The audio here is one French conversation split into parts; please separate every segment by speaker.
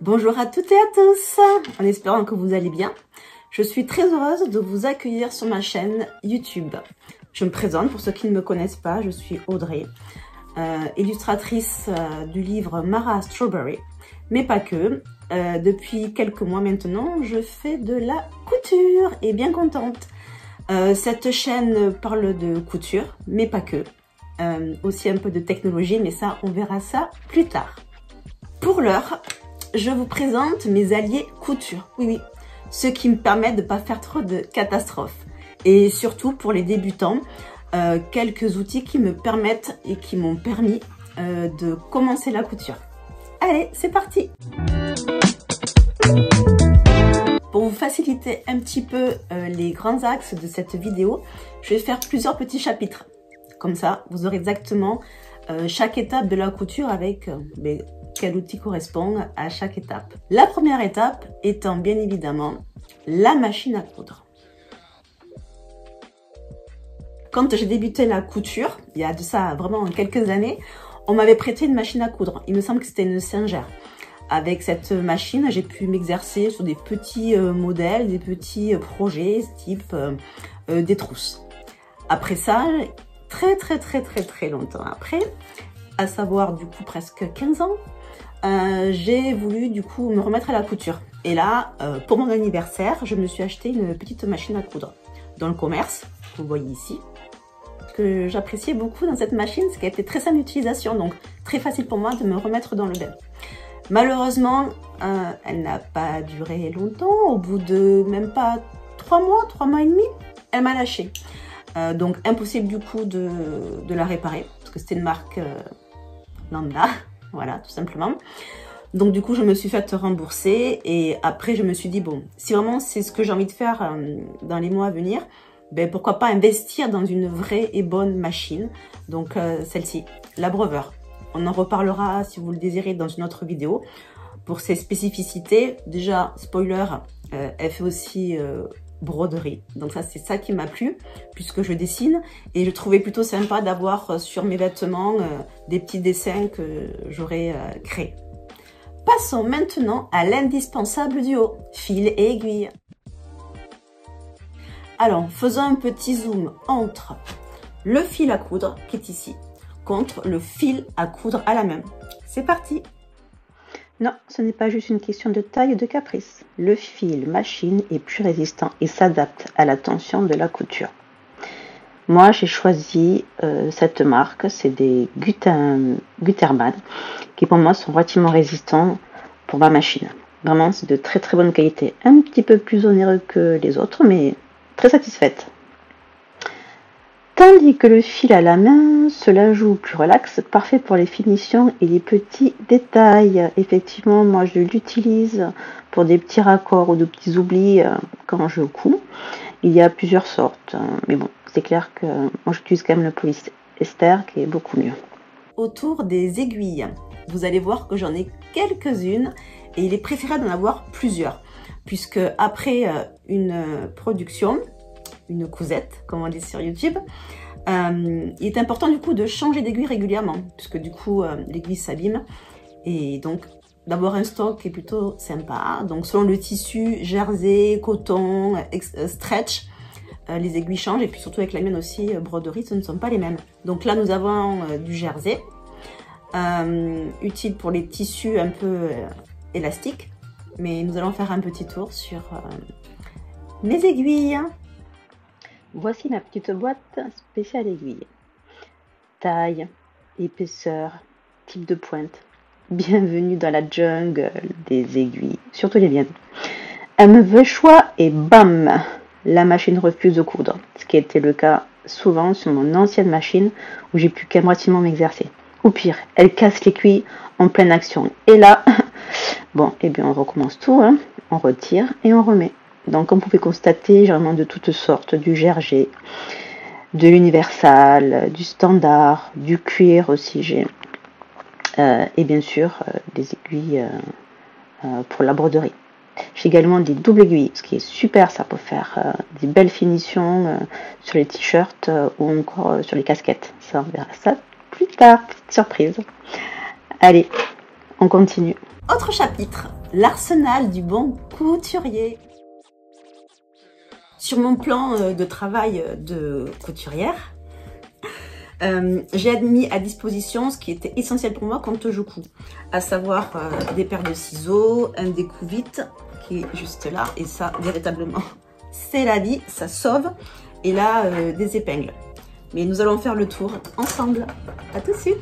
Speaker 1: Bonjour à toutes et à tous, en espérant que vous allez bien. Je suis très heureuse de vous accueillir sur ma chaîne YouTube. Je me présente pour ceux qui ne me connaissent pas, je suis Audrey, illustratrice du livre Mara Strawberry, mais pas que. Depuis quelques mois maintenant, je fais de la couture et bien contente. Cette chaîne parle de couture, mais pas que. Aussi un peu de technologie, mais ça, on verra ça plus tard. Pour l'heure, je vous présente mes alliés couture. Oui, oui, ceux qui me permettent de ne pas faire trop de catastrophes. Et surtout pour les débutants, quelques outils qui me permettent et qui m'ont permis de commencer la couture. Allez, c'est parti! Pour vous faciliter un petit peu les grands axes de cette vidéo, je vais faire plusieurs petits chapitres. Comme ça, vous aurez exactement chaque étape de la couture avec quel outil correspond à chaque étape. La première étape étant bien évidemment la machine à coudre. Quand j'ai débuté la couture, il y a de ça vraiment quelques années, on m'avait prêté une machine à coudre. Il me semble que c'était une Singer. Avec cette machine, j'ai pu m'exercer sur des petits modèles, des petits projets type des trousses. Après ça, très longtemps après, à savoir du coup presque 15 ans, j'ai voulu du coup me remettre à la couture. Et là, pour mon anniversaire, je me suis acheté une petite machine à coudre dans le commerce, vous voyez ici. Ce que j'appréciais beaucoup dans cette machine, c'est qu'elle était très simple d'utilisation, donc très facile pour moi de me remettre dans le bain. Malheureusement, elle n'a pas duré longtemps. Au bout de même pas 3 mois et demi, elle m'a lâché. Donc impossible du coup de la réparer, parce que c'était une marque lambda, voilà, tout simplement. Donc du coup, je me suis fait rembourser et après, je me suis dit, bon, si vraiment c'est ce que j'ai envie de faire dans les mois à venir, ben, pourquoi pas investir dans une vraie et bonne machine. Donc celle-ci, la Brover. On en reparlera si vous le désirez dans une autre vidéo. Pour ses spécificités, déjà, spoiler, elle fait aussi broderie. Donc ça, c'est ça qui m'a plu, puisque je dessine. Et je trouvais plutôt sympa d'avoir sur mes vêtements des petits dessins que j'aurais créés. Passons maintenant à l'indispensable duo, fil et aiguille. Alors, faisons un petit zoom entre le fil à coudre, qui est ici, contre le fil à coudre à la main. C'est parti! Non, ce n'est pas juste une question de taille et de caprice. Le fil machine est plus résistant et s'adapte à la tension de la couture. Moi, j'ai choisi cette marque, c'est des Gutermann, qui pour moi sont relativement résistants pour ma machine. Vraiment, c'est de très bonne qualité. Un petit peu plus onéreux que les autres, mais très satisfaite. Tandis que le fil à la main, cela joue plus relax, parfait pour les finitions et les petits détails. Effectivement, moi je l'utilise pour des petits raccords ou de petits oublis quand je couds. Il y a plusieurs sortes, mais bon, c'est clair que moi j'utilise quand même le polyester qui est beaucoup mieux. Autour des aiguilles, vous allez voir que j'en ai quelques-unes et il est préférable d'en avoir plusieurs, puisque après une production, une cousette, comme on dit sur YouTube, il est important du coup de changer d'aiguille régulièrement, puisque du coup l'aiguille s'abîme, et donc d'avoir un stock qui est plutôt sympa. Donc selon le tissu, jersey, coton, stretch, les aiguilles changent, et puis surtout avec la mienne aussi, broderie, ce ne sont pas les mêmes. Donc là nous avons du jersey, utile pour les tissus un peu élastiques, mais nous allons faire un petit tour sur mes aiguilles. Voici ma petite boîte spéciale aiguille. Taille, épaisseur, type de pointe. Bienvenue dans la jungle des aiguilles, surtout les miennes. Un mauvais choix et bam, la machine refuse de coudre. Ce qui était le cas souvent sur mon ancienne machine où j'ai pu qu'à moitié m'exercer. Ou pire, elle casse l'aiguille en pleine action. Et là, bon, eh bien on recommence tout, hein. On retire et on remet. Donc, comme vous pouvez constater, j'ai vraiment de toutes sortes, du jersey, de l'universal, du standard, du cuir aussi j'ai, et bien sûr des aiguilles pour la broderie. J'ai également des doubles aiguilles, ce qui est super, ça peut faire des belles finitions sur les t-shirts ou encore sur les casquettes. Ça, on verra ça plus tard, petite surprise. Allez, on continue. Autre chapitre, l'arsenal du bon couturier. Sur mon plan de travail de couturière, j'ai mis à disposition ce qui était essentiel pour moi quand je couds, à savoir des paires de ciseaux, un découvite qui est juste là, et ça, véritablement, c'est la vie, ça sauve, et là, des épingles. Mais nous allons faire le tour ensemble. À tout de suite.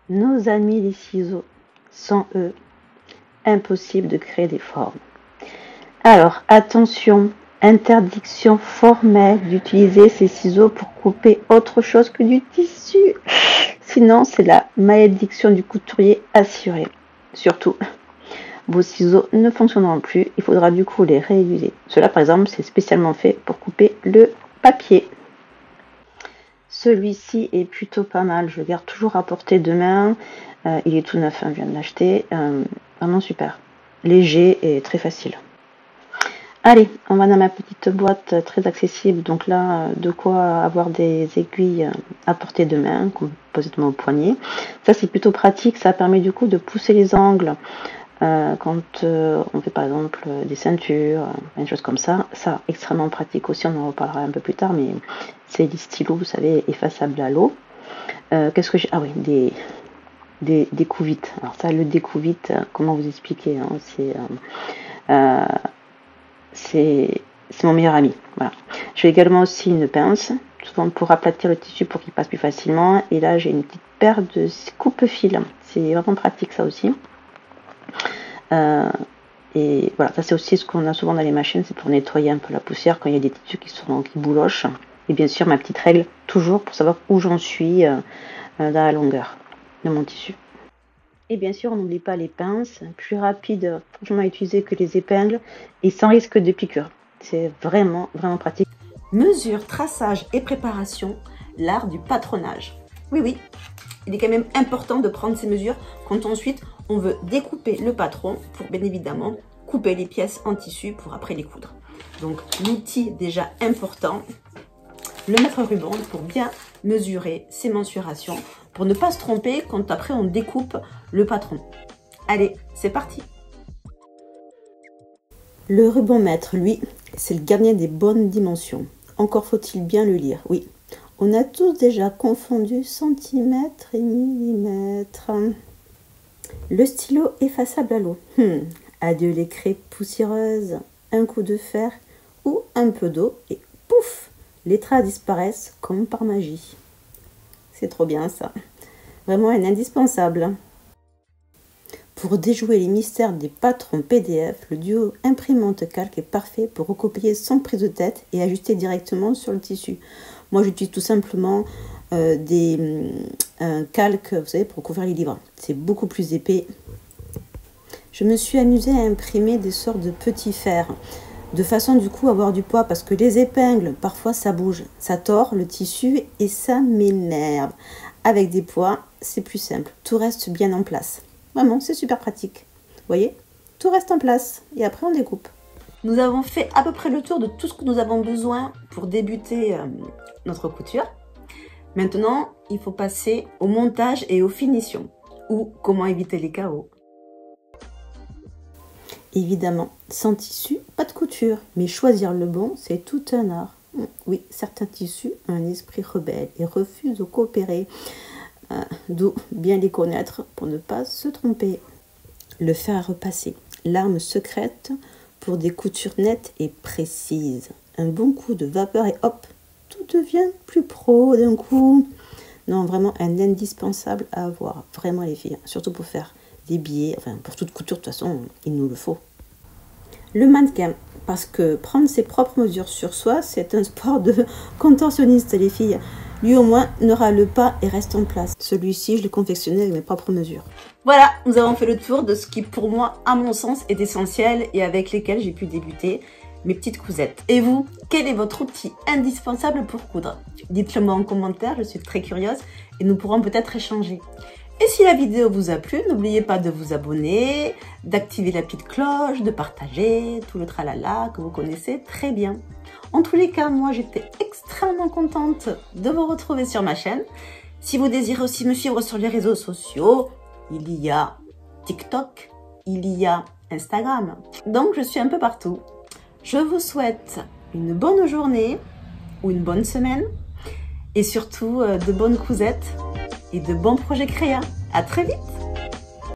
Speaker 2: Nos amis les ciseaux, sans eux, impossible de créer des formes. Alors, attention, interdiction formelle d'utiliser ces ciseaux pour couper autre chose que du tissu. Sinon, c'est la malédiction du couturier assurée. Surtout, vos ciseaux ne fonctionneront plus. Il faudra du coup les réutiliser. Cela, par exemple, c'est spécialement fait pour couper le papier. Celui-ci est plutôt pas mal. Je le garde toujours à portée de main. Il est tout neuf, hein, je viens de l'acheter. Vraiment super. Léger et très facile. Allez, on va dans ma petite boîte très accessible. Donc là, de quoi avoir des aiguilles à portée de main, positivement au poignet. Ça, c'est plutôt pratique. Ça permet du coup de pousser les angles quand on fait par exemple des ceintures, des choses comme ça. Ça, extrêmement pratique aussi. On en reparlera un peu plus tard, mais c'est des stylos, vous savez, effaçables à l'eau. Qu'est-ce que j'ai? Ah oui, des découvites. Alors ça, le découvite, comment vous expliquer, hein, c'est mon meilleur ami. Voilà. J'ai également aussi une pince, souvent pour aplatir le tissu pour qu'il passe plus facilement. Et là, j'ai une petite paire de coupe-fil. C'est vraiment pratique, ça aussi. Et voilà, ça c'est aussi ce qu'on a souvent dans les machines, c'est pour nettoyer un peu la poussière quand il y a des tissus qui boulochent. Et bien sûr, ma petite règle, toujours pour savoir où j'en suis dans la longueur de mon tissu. Et bien sûr, on n'oublie pas les pinces, plus rapides franchement à utiliser que les épingles et sans risque de piqûre. C'est vraiment, vraiment pratique.
Speaker 1: Mesure, traçage et préparation, l'art du patronage. Oui, oui, il est quand même important de prendre ces mesures quand ensuite on veut découper le patron pour bien évidemment couper les pièces en tissu pour après les coudre. Donc l'outil déjà important, le mètre ruban pour bien mesurer ses mensurations, pour ne pas se tromper quand après on découpe le patron. Allez, c'est parti. Le ruban mètre, lui, c'est le gardien des bonnes dimensions. Encore faut-il bien le lire, oui. On a tous déjà confondu centimètres et millimètres. Le stylo effaçable à l'eau. Adieu les craies poussiéreuses, un coup de fer ou un peu d'eau et pouf, les traces disparaissent comme par magie. C'est trop bien ça. Vraiment un indispensable. Pour déjouer les mystères des patrons PDF, le duo imprimante-calque est parfait pour recopier sans prise de tête et ajuster directement sur le tissu. Moi, j'utilise tout simplement un calque, vous savez, pour couvrir les livres. C'est beaucoup plus épais. Je me suis amusée à imprimer des sortes de petits fers, de façon du coup à avoir du poids, parce que les épingles, parfois ça bouge, ça tord le tissu et ça m'énerve. Avec des poids, c'est plus simple. Tout reste bien en place. Vraiment, c'est super pratique. Vous voyez, tout reste en place et après on découpe. Nous avons fait à peu près le tour de tout ce que nous avons besoin pour débuter notre couture. Maintenant, il faut passer au montage et aux finitions, ou comment éviter les chaos. Évidemment, sans tissu, pas de couture, mais choisir le bon, c'est tout un art. Oui, certains tissus ont un esprit rebelle et refusent de coopérer, d'où bien les connaître pour ne pas se tromper. Le fer à repasser, l'arme secrète pour des coutures nettes et précises. Un bon coup de vapeur et hop, tout devient plus pro d'un coup. Non, vraiment un indispensable à avoir, vraiment les filles, surtout pour faire des billets, enfin pour toute couture de toute façon, il nous le faut. Le mannequin, parce que prendre ses propres mesures sur soi, c'est un sport de contorsionniste les filles. Lui au moins ne râle pas et reste en place. Celui-ci, je l'ai confectionné avec mes propres mesures. Voilà, nous avons fait le tour de ce qui pour moi, à mon sens, est essentiel et avec lesquels j'ai pu débuter mes petites cousettes. Et vous, quel est votre outil indispensable pour coudre? Dites-le moi en commentaire, je suis très curieuse et nous pourrons peut-être échanger. Et si la vidéo vous a plu, n'oubliez pas de vous abonner, d'activer la petite cloche, de partager, tout le tralala que vous connaissez très bien. En tous les cas, moi j'étais extrêmement contente de vous retrouver sur ma chaîne. Si vous désirez aussi me suivre sur les réseaux sociaux, il y a TikTok, il y a Instagram. Donc je suis un peu partout. Je vous souhaite une bonne journée ou une bonne semaine et surtout de bonnes cousettes et de bons projets créa. À très vite!